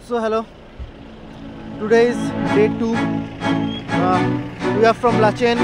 So hello, today is day 2. We are from Lachen.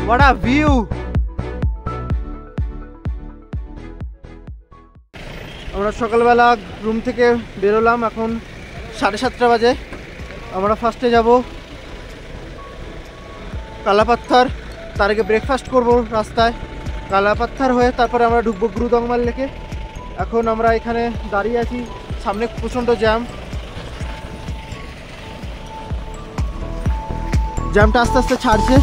What a view! আমরা সকালবেলা room থেকে বেরোলাম, এখন 7:30 বাজে। আমরা ফার্স্টে যাব কালাপাত্থার, তার আগে ব্রেকফাস্ট করব রাস্তায়। কালাপাত্থার হয়ে তারপরে আমরা ঢুকবো গুরুদংমাল লেকে। এখন আমরা এখানে দাঁড়িয়ে আছি, সামনে প্রচণ্ড জ্যামটা আস্তে আস্তে ছাড়ছে।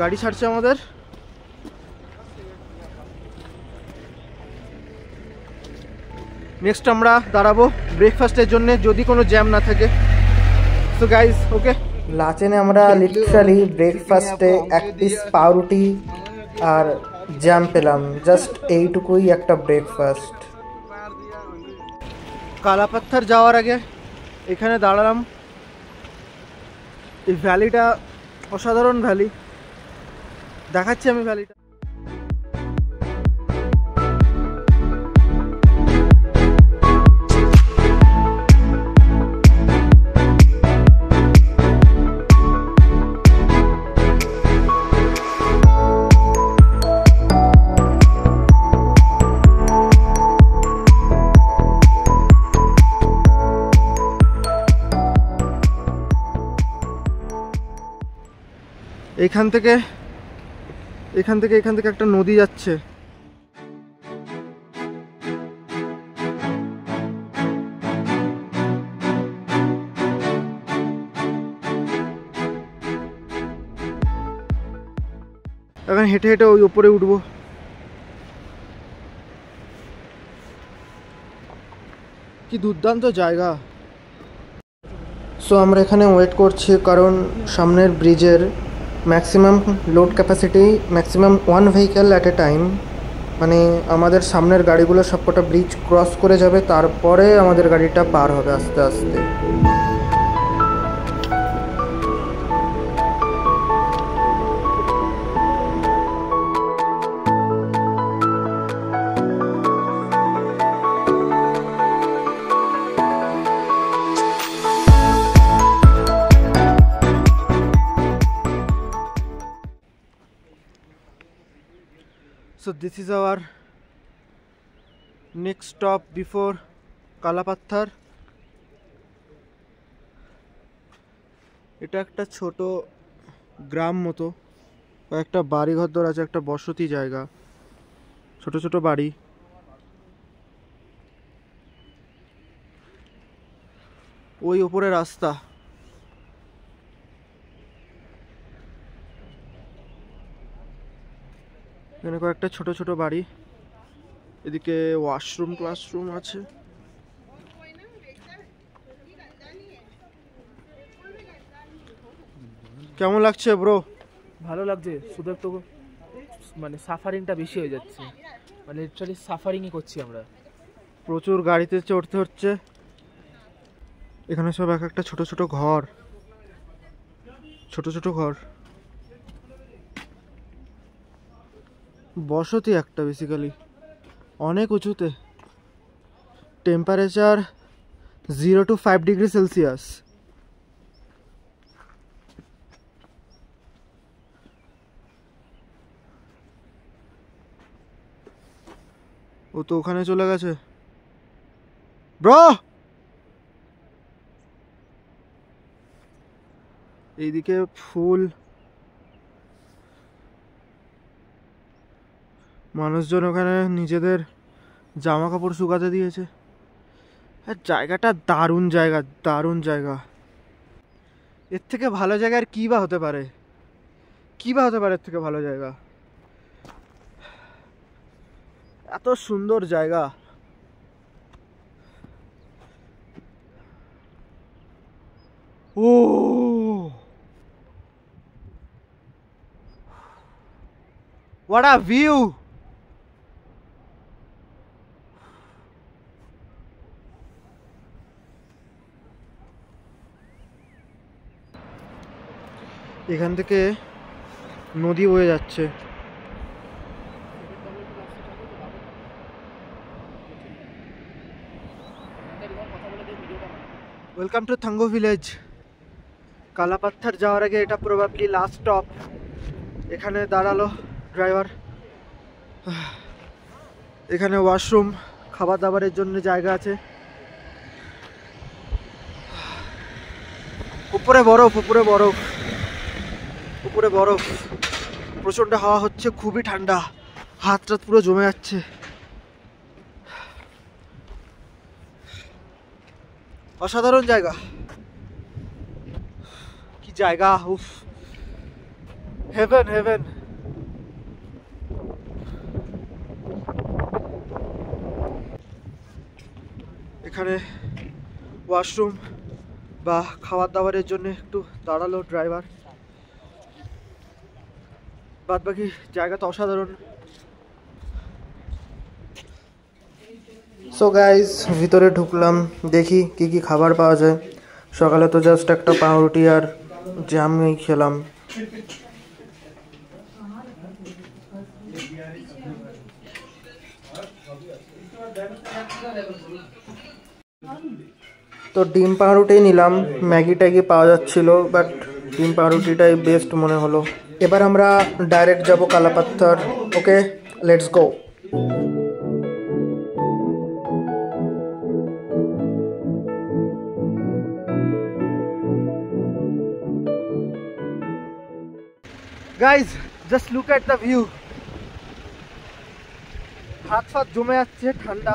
গাড়ি ছাড়ছে আমাদের। নেক্সট আমরা দাঁড়াবো ব্রেকফাস্টের জন্য, যদি কোনো জ্যাম না থাকে। সো গাইস, ওকে। লাচেনে আমরা লিটারালি ব্রেকফাস্টে এক পিস পাউরুটি আর জ্যাম পেলাম, জাস্ট এইটুকুই একটা ব্রেকফাস্ট। কালাপাত্থার যাওয়ার আগে এখানে দাঁড়ালাম। এই ভ্যালিটা অসাধারণ ভ্যালি, দেখাচ্ছি আমি ভ্যালিটা। এখান থেকে একটা নদী যাচ্ছে। এখন হেঁটে হেঁটে ওই উপরে উঠবো। কি দুর্দান্ত জায়গা। সো আমরা এখানে ওয়েট করছি, কারণ সামনের ব্রিজের maximum load capacity maximum 1 vehicle at a time, মানে আমাদের সামনের গাড়িগুলো সবকটা ব্রিজ ক্রস করে যাবে, তারপরে আমাদের গাড়িটা পার হবে আস্তে আস্তে। So this is our next stop before Kalapatthar. এটা একটা ছোট গ্রাম মতো, একটা বাড়ি ঘর আছে, একটা বসতি জায়গা, ছোট ছোট বাড়ি। ওই উপরে রাস্তা। এখানে কয়েকটা ছোট ছোট বাড়ি, এদিকে ওয়াশরুম আছে। কেমন লাগছে ব্রো? ভালো লাগছে, শুধু একটু মানে সাফারিংটা বেশি হয়ে যাচ্ছে, মানে লিটারালি সাফারিংই করছি আমরা। প্রচুর গাড়িতে চড়তে হচ্ছে। এখানে সব এক একটা ছোট ছোট ঘর, বসতি একটা, বেসিক্যালি অনেক উঁচুতে। Temperature 0 to 5 degree Celsius. ও তো ওখানে চলে গেছে ব্রো। এইদিকে ফুল, মানুষজন ওখানে নিজেদের জামা কাপড় শুকাতে দিয়েছে। আর জায়গাটা দারুণ জায়গা। এর থেকে ভালো জায়গা আর কী বা হতে পারে এর থেকে ভালো জায়গা। এত সুন্দর জায়গা। ও What a view! এখান থেকে নদী বয়ে যাচ্ছে। Welcome to Thangu village. Kalapatthar যাওয়ার আগে এটা প্রবাবলি লাস্ট স্টপ। এখানে দাঁড়ালো ড্রাইভার। এখানে ওয়াশরুম, খাবার দাবারের জন্য জায়গা আছে। উপরে বরফ, উপরে বরফ, উপরে বরফ। প্রচণ্ড হাওয়া হচ্ছে, খুবই ঠান্ডা, হাত টাত পুরো জমে যাচ্ছে। অসাধারণ জায়গা, কি জায়গা! উফ, হেভেন হেভেন। এখানে ওয়াশরুম বা খাবার দাবারের জন্য একটু দাঁড়ালো ড্রাইভার। বাদ বাকি জায়গা তো অসাধারণ। সো গাইজ, ভিতরে ঢুকলাম, দেখি কি কি খাবার পাওয়া যায়। সকালে তো জাস্ট একটা পাউরুটি আর জ্যামই খেলাম। তো ডিম পাউরুটি নিলাম, ম্যাগি ট্যাগি পাওয়া যাচ্ছিল, বাট ডিম পাউরুটিটাই বেস্ট মনে হলো। এবার আমরা ডাইরেক্ট যাব Kalapatthar. Okay, let's go. Guys, just look at the view. হাত ফাত জমে যাচ্ছে, ঠান্ডা,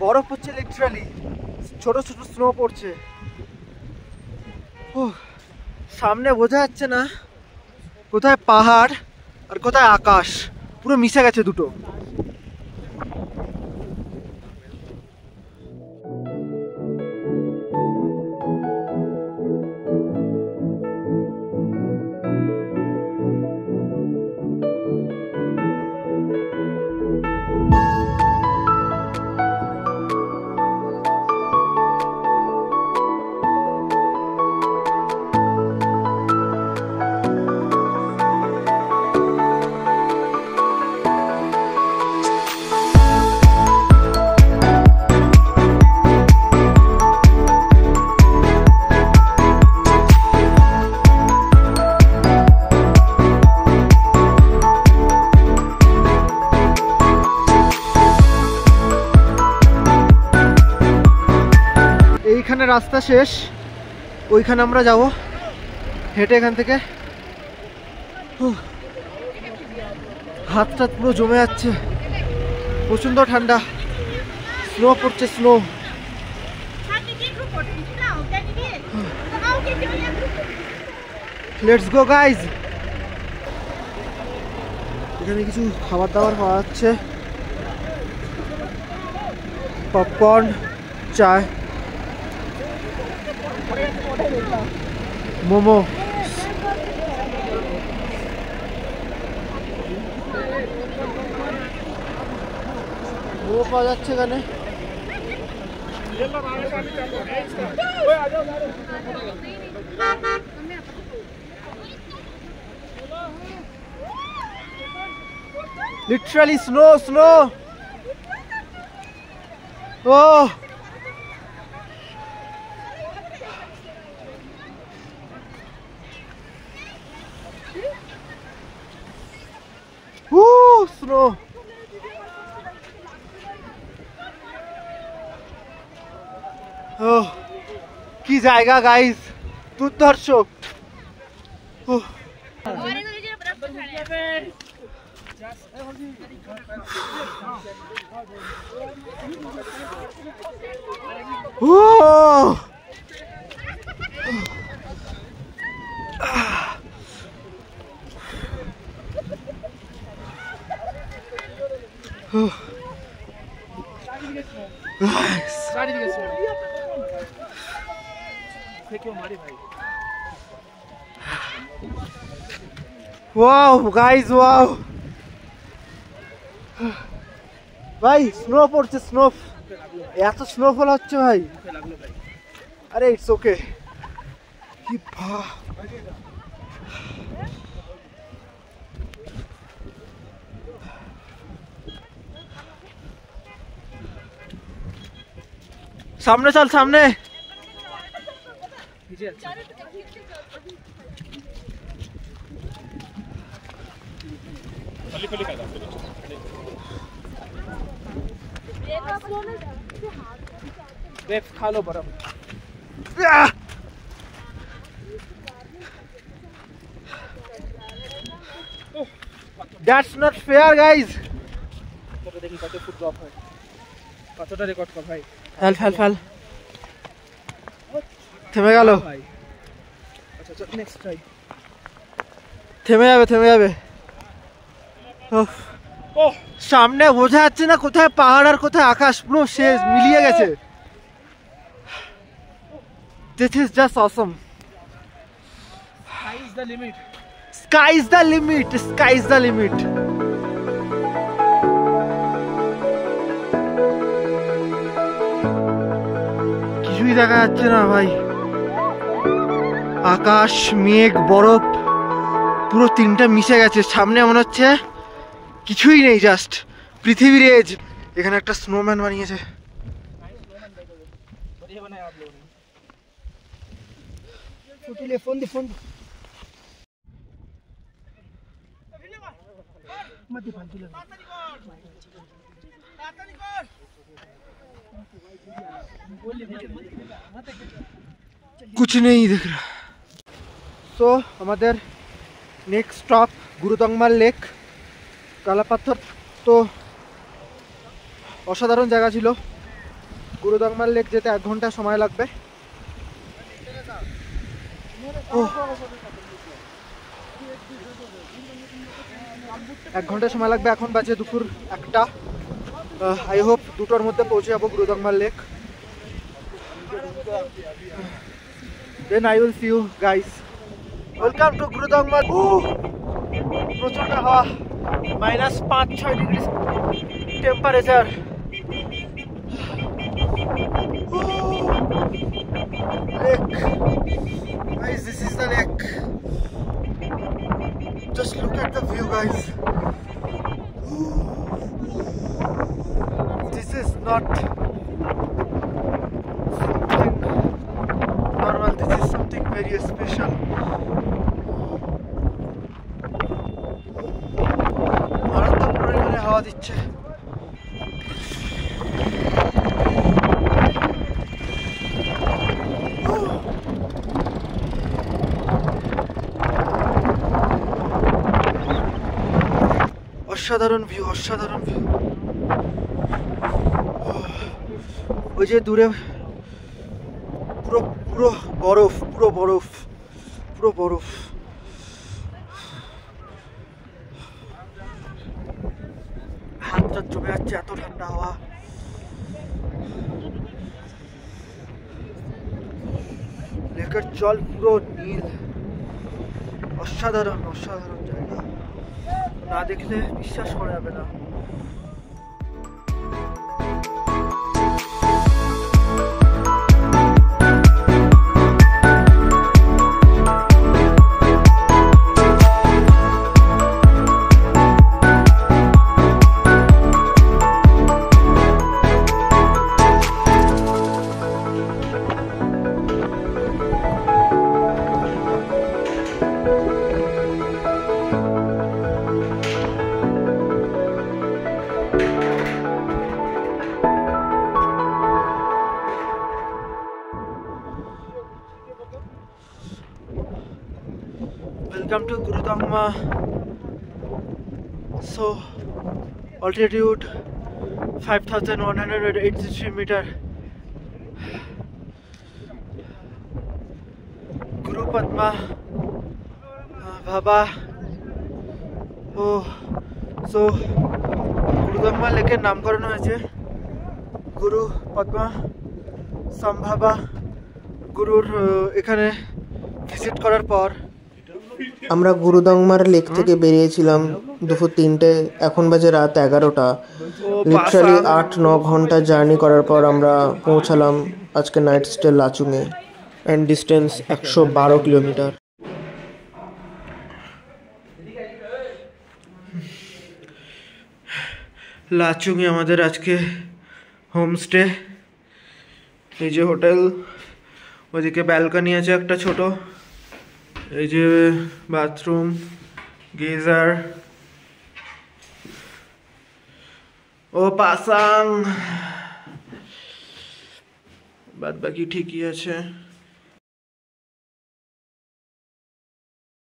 বরফ হচ্ছে লিটারালি, ছোট ছোট স্নো পড়ছে। সামনে বোঝা যাচ্ছে না কোথায় পাহাড় আর কোথায় আকাশ, পুরো মিশে গেছে দুটো। এইখানে রাস্তা শেষ, ওইখানে আমরা যাব হেঁটে এখান থেকে। হাত টাত পুরো জমে যাচ্ছে, প্রচণ্ড ঠান্ডা, স্নো পড়ছে, স্নো। Let's go guys. এখানে কিছু খাবার দাবার পাওয়া যাচ্ছে, পপকর্ন, চায়, মোমো। মোমো পাওয়া যাচ্ছে এখানে। Literally snow, snow. ও স্নো। কি জায়গা গাইস, দুর্ধর্ষ। ওয়াও গাইস, ওয়াও ভাই, স্নো পড়ছে, স্নো, এত স্নোফল হচ্ছে ভাই। আরে ইটস ওকে। কি সামনে চল, সামনে। खा लो बर्फ। That's not fair guys. দেখি কত ফুট ড্রপ হয়, কতটা রেকর্ড কর ভাই। ফেল থেমে গেল ভাই। আচ্ছা চল নেক্সট ট্রাই। থেমে যাবে। সামনে বোঝা যাচ্ছে না কোথায় পাহাড় আর কোথায় আকাশ, পুরো শেষ মিলিয়ে গেছে। This is just awesome. Sky is the limit. Sky is the limit. Sky is the limit. কিছুই দেখা যাচ্ছে না ভাই, আকাশ, মেঘ, বরফ পুরো তিনটা মিশে গেছে। সামনে মনে হচ্ছে কিছুই নেই, জাস্ট পৃথিবীর এজ। এখানে একটা স্নোম্যান বানিয়েছে। कुछ नहीं दिख रहा। सो हमारे नेक्स्ट स्टॉप गुरुदंगमाल लेक, कालापाथर। तो असाधारण जगह छिलो। गुरुदंगमाल लेक जेते 1 घंटा समय लागबे। 1 घंटा समय लागबे। এখন বাজে দুপুর 1টা। आई होप 2টার মধ্যে পৌঁছে যাব Gurudongmar lake. Then I will see you guys. Welcome to Gurudangmal. প্রচন্ড হাওয়া, -5-6 degree temperature. Lake. Guys, this is the lake. Just look at the view, guys. This is not something normal. This is something very special. মারাত্মক পরিমাণে হাওয়া দিচ্ছে। অসাধারণ view, অসাধারণ view. ওই যে দূরে পুরো পুরো বরফ, পুরো বরফ, পুরো বরফ। হাতটা জমে যাচ্ছে, এত ঠান্ডা হাওয়া। লেকের জল পুরো নীল। অসাধারণ, অসাধারণ জায়গা, না দেখলে বিশ্বাস করা যাবে না। Welcome to Gurudangma. So altitude 5183 meter. Guru Padma Baba. Oh, so Gurudangma লেকের নামকরণ হয়েছে গুরু পদ্মা সম্ভাবা গুরুর। এখানে ভিজিট করার পর আমরা গুরুদংমার লেক থেকে বেরিয়েছিলাম দুপুর 3টে, এখন বাজে রাত 11টা। লিটারালি 8-9 ঘন্টা জার্নি করার পর আমরা পৌঁছালাম আজকে নাইট স্টে লাচুংয়ে, অ্যান্ড ডিস্টেন্স 112 কিলোমিটার। লাচুংয়ে আমাদের আজকে হোমস্টে। এই যে হোটেল, ওইদিকে ব্যালকনি আছে একটা ছোট, এই যে বাথরুম, গিজার। ও পাসাং, বাদ বাকি ঠিকই আছে।